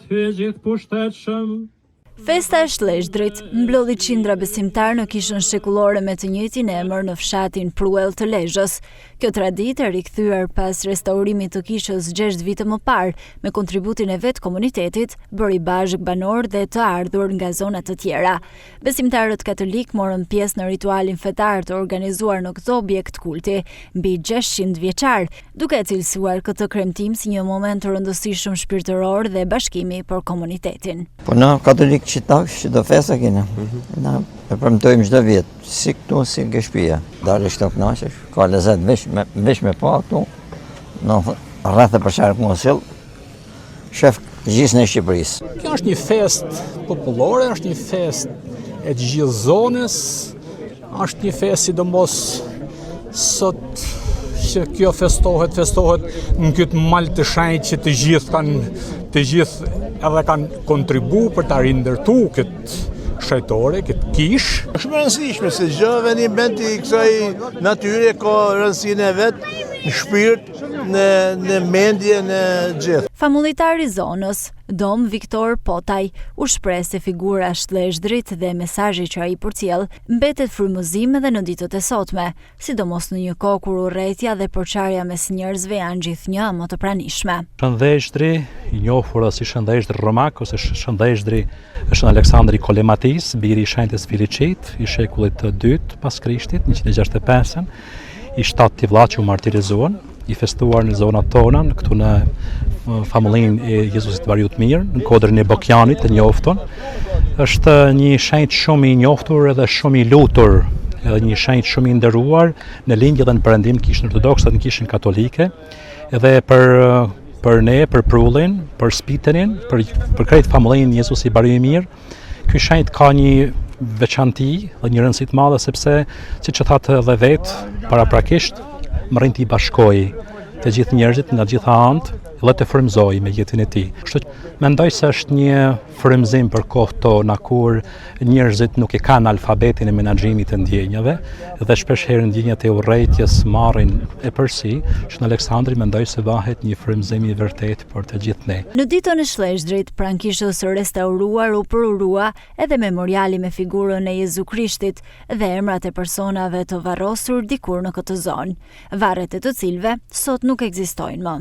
ty e gjithë pushtetshëm. Festa e Shleshdrit mblodhi qindra besimtar në kishën shekullore me të njëjtin emër në fshatin Pruell të Lezhës. Kjo traditë e rikthyer pas restaurimit të kishës 6 vite më parë, me kontributin e vet komunitetit, bëri bashk banor dhe të ardhur nga zona të tjera. Besimtarët katolik morën pjesë në ritualin fetar të organizuar në këtë objekt kulti, mbi 600 vjeçar, duke cilësuar këtë kremtim si një moment të rëndësishëm shpirtëror dhe bashkimi për komunitetin. Po na katolik që do festa kena, na e përmëtojmë çdo vit, si këtu, si nga shtëpia. Dalë shto kënaqesh, ka lezet veç me pa këtu, në rreth e përqark mosil, shef gjithë në Shqipërisë. Kjo është një fest popullore, është një fest e të gjithë zonës, është një fest sidomos sot që kjo festohet në këtë mal të shenjtë që të gjithë edhe kanë kontribu për të rindërtu këtë shëjtore, këtë kish. Është më rëndësishme se gjë veniment i kësaj natyre ka rëndësinë e vet, në shpirt, në mendje, në gjithë. Famullitar i zonës, Dom Viktor Potaj, u shpreh se figura Shleshdrit dhe mesazhi që ai përcjell mbetet frymëzim edhe në ditët e sotme, sidomos në një kohë kur urrëtia dhe porçarja mes njerëzve janë gjithnjë më të pranishme. Shëndeshdri, i njohur si Shëndeshdri Romak ose Shëndeshdri është Aleksandri Kolematis, biri i shenjtës Filiçit, i shekullit të dytë pas Krishtit, 165, i 7 vëlla që u martirizuan, i festuar në zonat tona, këtu në famullinë e Jezusit Variut Mirë, në kodrin e Bokjanit të njofton. Është një shenjtë shumë i njoftur edhe shumë i lutur, edhe një shenjtë shumë i nderuar në lindje dhe në perëndim kishën ortodokse dhe në kishën katolike, edhe për ne, për Prullin, për Spitenin, për krejt famullinë Jezusit Variut Mirë. Ky shenjtë ka një veçanti dhe një rëndësi të madhe sepse, siç e thatë edhe vetë paraprakisht, më rrin t'i bashkoj të gjithë njerëzit nga gjitha anët dhe të frymëzoj me jetën e tij. Kështu që mendoj se është një frymëzim për kohët tona kur njerëzit nuk e kanë alfabetin e menaxhimit të ndjenjave dhe shpesh herë ndjenjat e urrëties marrin e përsi, që në Aleksandri mendoj se vahet një frymëzim i vërtet për të gjithë ne. Në ditën e Shleshdrit, pranë kishës së restauruar u përurua edhe memoriali me figurën e Jezu Krishtit dhe emrat e personave të varrosur dikur në këtë zonë, varret e të cilëve sot nuk ekzistojnë më.